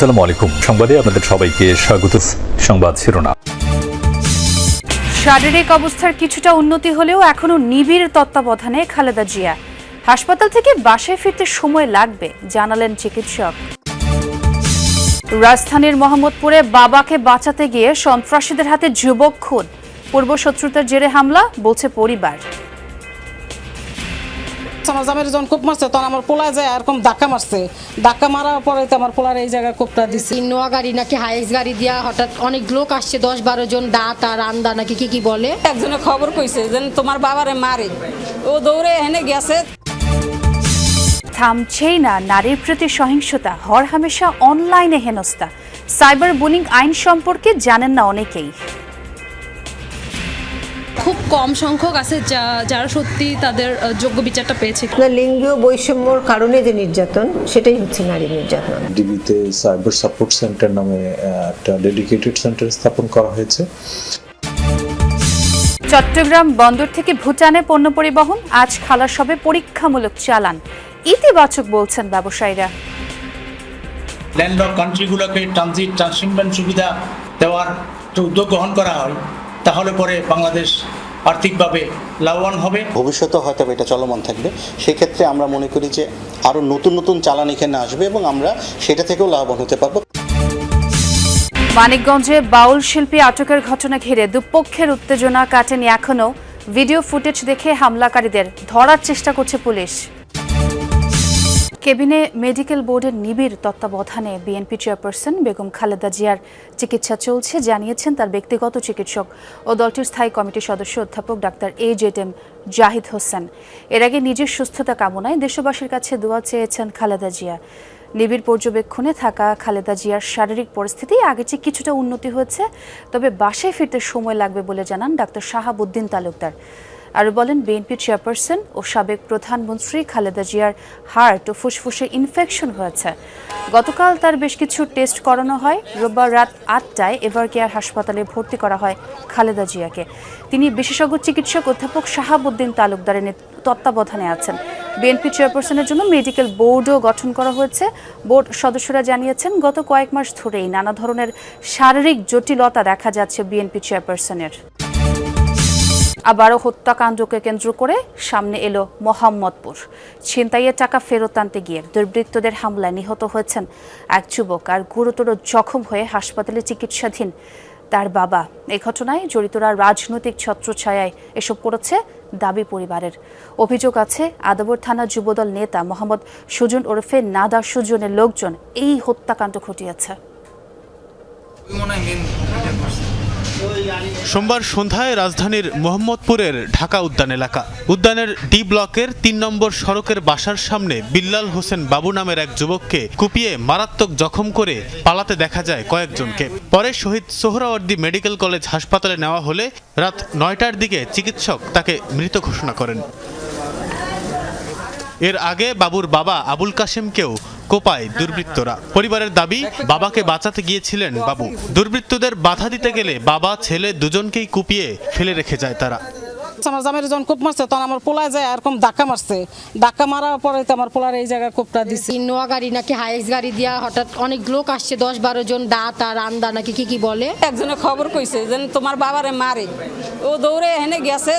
আসসালামু আলাইকুম। সংবাদে আপনাদের সবাইকে স্বাগত। সংবাদ শিরোনাম। শারীরিক অবস্থার কিছুটা উন্নতি হলেও এখনো নিবিড় তত্ত্বাবধানে খালেদা জিয়া। হাসপাতাল থেকে বাসায় ফিরতে সময় লাগবে জানালেন চিকিৎসক। রাজধানীর মোহাম্মদপুরে বাবাকে বাঁচাতে গিয়ে সন্ত্রাসীদের হাতে যুবক খুন। পূর্ব শত্রুতার জেরে হামলা বলছে পরিবার। আমার জামাইয়ের যখন কোপ মারছে তখন আমার পোলায় যায় এরকম ধাক্কা মারছে, ধাক্কা মারার পরে তো আমার পোলার এই জায়গায় কোপটা দিচ্ছে। নোয়া গাড়ি নাকি হাইস গাড়ি দিয়া হঠাৎ অনেক লোক আসছে, 10-12 জন দাঁত আর আন্দা নাকি কি বলে। একজনে খবর কইছে যে তোমার বাবারে মারে, ও দৌড়ে এনে গেছে। থামছেই না নারীর প্রতি সহিংসতা, হরহামেশা অনলাইনে হেনস্থা। সাইবার বুলিং আইন সম্পর্কে জানেন না অনেকেই। খুব কম সংখ্যক আছে যারা সত্যি তাদের যোগ্য বিচারটা পেয়েছে। লিঙ্গীয় বৈষম্যর কারণে যে নির্যাতন, সেটাই হচ্ছে নারী নির্যাতন। ডিবিতে সাইবার সাপোর্ট সেন্টার নামে একটা ডেডিকেটেড সেন্টার স্থাপন করা হয়েছে। চট্টগ্রাম বন্দর থেকে ভুটানে পণ্য পরিবহন আজ খালাসবে পরীক্ষামূলক চালান। ইতিবাচক বলছেন ব্যবসায়ীরা। ল্যান্ডলক কান্ট্রিগুলোকে ট্রান্সশিপমেন্ট সুবিধা দেওয়ার উদ্যোগ গ্রহণ করা হয়, তাহলে পরে বাংলাদেশ আর্থিকভাবে লাভবান হবে। ভবিষ্যতে হয়তো এটা চলমান থাকবে। সেক্ষেত্রে আমরা মনে করি যে আরও নতুন নতুন চালান এখানে আসবে এবং আমরা সেটা থেকেও লাভবান হতে পারবো। মানিকগঞ্জে বাউল শিল্পী আটকের ঘটনা ঘিরে দুপক্ষের উত্তেজনা কাটেনি এখনো। ভিডিও ফুটেজ দেখে হামলাকারীদের ধরার চেষ্টা করছে পুলিশ। কেবিনে মেডিকেল বোর্ডের নিবিড় তত্ত্বাবধানে বিএনপি চেয়ারপারসন বেগম খালেদা জিয়ার চিকিৎসা চলছে জানিয়েছেন তার ব্যক্তিগত চিকিৎসক ও দলটির স্থায়ী কমিটির সদস্য অধ্যাপক ডাক্তার AJM জাহিদ হোসেন। এর আগে নিজের সুস্থতা কামনায় দেশবাসীর কাছে দোয়া চেয়েছেন খালেদা জিয়া। নিবিড় পর্যবেক্ষণে থাকা খালেদা জিয়ার শারীরিক পরিস্থিতি আগের চেয়ে কিছুটা উন্নতি হয়েছে, তবে বাসায় ফিরতে সময় লাগবে বলে জানান ডাক্তার শাহাবুদ্দিন তালুকদার। আর বলেন বিএনপি চেয়ারপারসন ও সাবেক প্রধানমন্ত্রী খালেদা জিয়ার হার্ট ও ফুসফুসে ইনফেকশন হয়েছে। গতকাল তার বেশ কিছু টেস্ট করানো হয়। রোববার রাত 8টায় এভারকেয়ার হাসপাতালে ভর্তি করা হয় খালেদা জিয়াকে। তিনি বিশেষজ্ঞ চিকিৎসক অধ্যাপক শাহাবুদ্দিন তালুকদারের তত্ত্বাবধানে আছেন। বিএনপি চেয়ারপারসনের জন্য মেডিকেল বোর্ডও গঠন করা হয়েছে। বোর্ড সদস্যরা জানিয়েছেন গত কয়েক মাস ধরেই নানা ধরনের শারীরিক জটিলতা দেখা যাচ্ছে বিএনপি চেয়ারপারসনের। আবারও হত্যাকাণ্ডকে কেন্দ্র করে সামনে এলো মোহাম্মদপুর। ছিনতাইয়ের টাকা ফেরত আনতে গিয়ে দুর্বৃত্তদের হামলায় নিহত হয়েছেন এক যুবক আর গুরুতর জখম হয়ে হাসপাতালে চিকিৎসাধীন তার বাবা। এই ঘটনায় জড়িতরা রাজনৈতিক ছত্রছায়ায় এসব করেছে দাবি পরিবারের। অভিযোগ আছে আদাবর থানা যুবদল নেতা মোহাম্মদ সুজন ওরফে নাদা সুজনের লোকজন এই হত্যাকাণ্ড ঘটিয়েছে। সোমবার সন্ধ্যায় রাজধানীর মোহাম্মদপুরের ঢাকা উদ্যান এলাকা, উদ্যানের ডি ব্লকের 3 নম্বর সড়কের বাসার সামনে বিল্লাল হোসেন বাবু নামের এক যুবককে কুপিয়ে মারাত্মক জখম করে পালাতে দেখা যায় কয়েকজনকে। পরে শহীদ সোহরাওয়ার্দী মেডিকেল কলেজ হাসপাতালে নেওয়া হলে রাত 9টার দিকে চিকিৎসক তাকে মৃত ঘোষণা করেন। এর আগে বাবুর বাবা আবুল কাশেমকেও কোপায় দুর্বৃত্তরা। পরিবারের দাবি, বাবাকে বাঁচাতে গিয়েছিলেন বাবু। দুর্বৃত্তদের বাধা দিতে গেলে বাবা ছেলে দুজনকেই কুপিয়ে ফেলে রেখে যায় তারা। আমার জামাইয়ের যখন কোপ মারছে তখন আমার পোলায় যায় এরকম ধাক্কা মারছে, ধাক্কা মারার পরে তো আমার পোলার এই জায়গায় কোপটা দিচ্ছে। নোয়া গাড়ি নাকি হাইস গাড়ি দিয়া হঠাৎ অনেক লোক আসছে, 10-12 জন দাঁত আর আন্দা নাকি কি বলে। একজনে খবর কইছে যে তোমার বাবারে মারে, ও দৌড়ে এনে গেছে।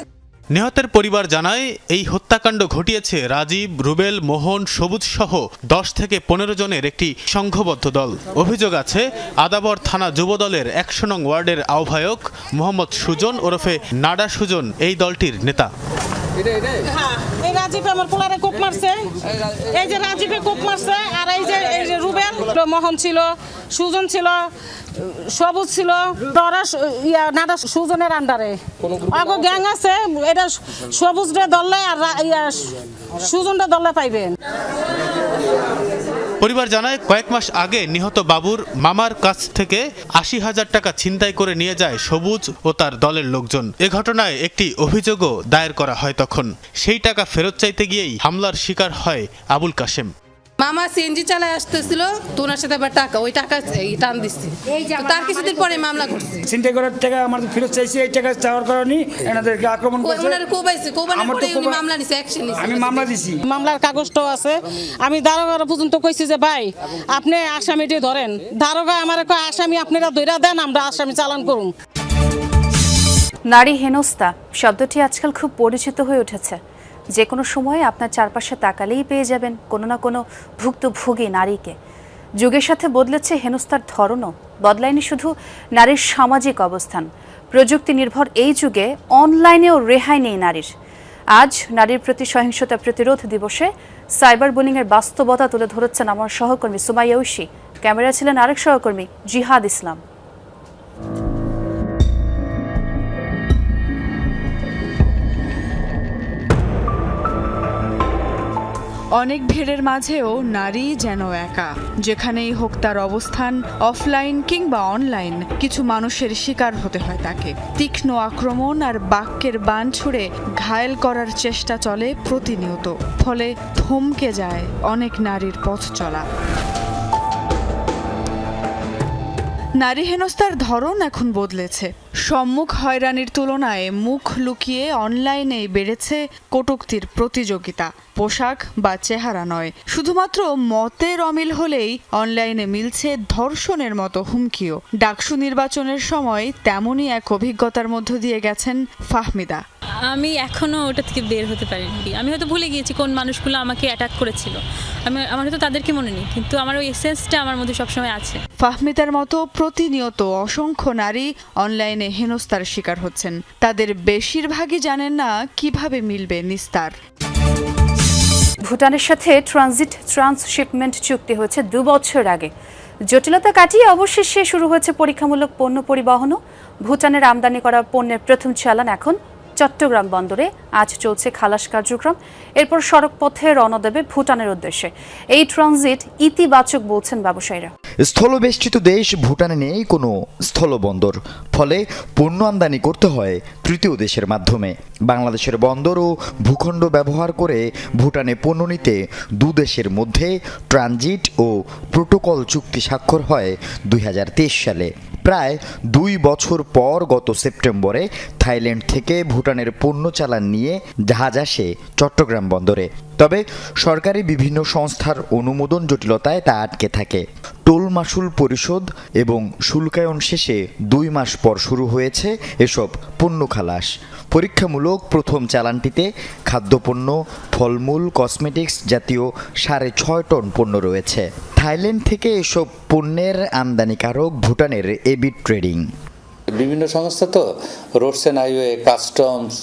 নিহতের পরিবার জানায় এই হত্যাকাণ্ড ঘটিয়েছে রাজীব, রুবেল, মোহন, সবুজ সহ 10 থেকে 15 জনের একটি সংঘবদ্ধ দল। অভিযোগ আছে আদাবর থানা যুবদলের 100 নং ওয়ার্ডের আহ্বায়ক মোহাম্মদ সুজন ওরফে নাডা সুজন এই দলটির নেতা। এই রাজীব আমার পোলারে কোপ মারছে, এই যে রাজীবে কোপ মারছে, আর এই যে রুবেল, মোহন ছিল, সুজন ছিল, সবুজ ছিল, নাডা সুজনের আন্ডারে আগো গ্যাং আছে। এটা সবুজরে দললে আর সুজনটা দললে পাইবেন। পরিবার জানায় কয়েক মাস আগে নিহত বাবুর মামার কাছ থেকে 80,000 টাকা ছিনতাই করে নিয়ে যায় সবুজ ও তার দলের লোকজন। এ ঘটনায় একটি অভিযোগও দায়ের করা হয়। তখন সেই টাকা ফেরত চাইতে গিয়েই হামলার শিকার হয় আবুল কাশেম। মামা সিএনজি চালায় আসতেছিল, তো ওনার সাথে আবার টাকা টান দিচ্ছে। তার কিছুদিন পরে মামলা করছে। চিন্তা করার টাকা আমাদের ফেরত চাইছি, এই টাকা চাওয়ার কারণে এনাদেরকে আক্রমণ করছে। মামলা নিছে, অ্যাকশন নিছে। আমি মামলা দিছি, মামলার কাগজটাও আছে। আমি দারোগা পর্যন্ত কইছি যে ভাই আপনি আসামিটি ধরেন। দারোগা আমার কয় আসামি আপনারা ধইরা দেন, আমরা আসামি চালান করুন। নারী হেনস্থা শব্দটি আজকাল খুব পরিচিত হয়ে উঠেছে। যে কোনো সময়ে আপনার চারপাশে তাকালেই পেয়ে যাবেন কোনো না কোনো ভুক্তভোগী নারীকে। যুগের সাথে বদলেছে হেনস্থার ধরনও, বদলায়নি শুধু নারীর সামাজিক অবস্থান। প্রযুক্তি নির্ভর এই যুগে অনলাইনেও রেহাই নেই নারীর। আজ নারীর প্রতি সহিংসতা প্রতিরোধ দিবসে সাইবার বুলিংয়ের বাস্তবতা তুলে ধরেছেন আমার সহকর্মী সুমাইয়া ঐশী। ক্যামেরা ছিলেন আরেক সহকর্মী জিহাদ ইসলাম। অনেক ভিড়ের মাঝেও নারী যেন একা, যেখানেই হোক তার অবস্থান অফলাইন কিংবা অনলাইন, কিছু মানুষের শিকার হতে হয় তাকে। তীক্ষ্ণ আক্রমণ আর বাক্যের বাণ ছুড়ে ঘায়েল করার চেষ্টা চলে প্রতিনিয়ত, ফলে থমকে যায় অনেক নারীর পথ চলা। নারী হেনস্থার ধরন এখন বদলেছে। সম্মুখ হয়রানির তুলনায় মুখ লুকিয়ে অনলাইনে বেড়েছে কটূক্তির প্রতিযোগিতা। পোশাক বা চেহারা নয়, শুধুমাত্র মতের অমিল হলেই অনলাইনে মিলছে ধর্ষণের মতো হুমকিও। ডাকসু নির্বাচনের সময় তেমনই এক অভিজ্ঞতার মধ্য দিয়ে গেছেন ফাহমিদা। আমি এখনো ওটা থেকে বের হতে পারিনি। আমি হয়তো ভুলে গিয়েছি কোন মানুষগুলো আমাকে অ্যাটাক করেছিল। আমার হয়তো তাদেরকে মনে নেই, কিন্তু আমার ওই এসেন্সটা আমার মধ্যে সবসময় আছে। ফাহমিদার মতো প্রতিনিয়ত অসংখ্য নারী অনলাইনে হেনস্থার শিকার হচ্ছেন। তাদের বেশিরভাগই জানেন না কিভাবে মিলবে নিস্তার। ভুটানের সাথে ট্রান্সশিপমেন্ট চুক্তি হয়েছে 2 বছর আগে। জটিলতা কাটিয়ে অবশেষে শুরু হয়েছে পরীক্ষামূলক পণ্য পরিবহনও। ভুটানের আমদানি করা পণ্যের প্রথম চালান এখন চট্টগ্রাম বন্দরে। আজ চলছে খালাস কার্যক্রম, এরপর সড়ক পথে রওনা দেবে ভুটানের উদ্দেশ্যে। এই ট্রানজিট ইতিবাচক বলছেন ব্যবসায়ীরা। স্থলবেষ্টিত দেশ ভুটানে নেই কোনো স্থলবন্দর, ফলে পণ্য আমদানি করতে হয় তৃতীয় দেশের মাধ্যমে। বাংলাদেশের বন্দর ও ভূখণ্ড ব্যবহার করে ভুটানে পণ্য নিতে দুদেশের মধ্যে ট্রানজিট ও প্রোটোকল চুক্তি স্বাক্ষর হয় 2023 সালে। প্রায় 2 বছর পর গত সেপ্টেম্বরে থাইল্যান্ড থেকে ভুটানের পণ্য চালান নিয়ে জাহাজ আসে চট্টগ্রাম বন্দরে। তবে সরকারি বিভিন্ন সংস্থার অনুমোদন জটিলতায় তা আটকে থাকে। টোল মাশুল পরিশোধ এবং শুল্কায়ন শেষে 2 মাস পর শুরু হয়েছে এসব পণ্য খালাস। পরীক্ষামূলক প্রথম চালানটিতে খাদ্যপণ্য, ফলমূল, কসমেটিক্স জাতীয় 6.5 টন পণ্য রয়েছে। থাইল্যান্ড থেকে এসব পণ্যের আমদানিকারক ভুটানের এবি ট্রেডিং। বিভিন্ন সংস্থা তো রোডস অ্যান্ড হাইওয়ে, কাস্টমস,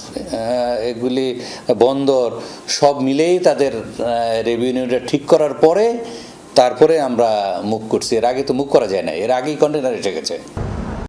এগুলি বন্দর সব মিলেই তাদের রেভিনিউটা ঠিক করার পরে তারপরে আমরা মুভ করছি। এর আগে তো মুভ করা যায় না, এর আগেই কন্টেনার এসে গেছে।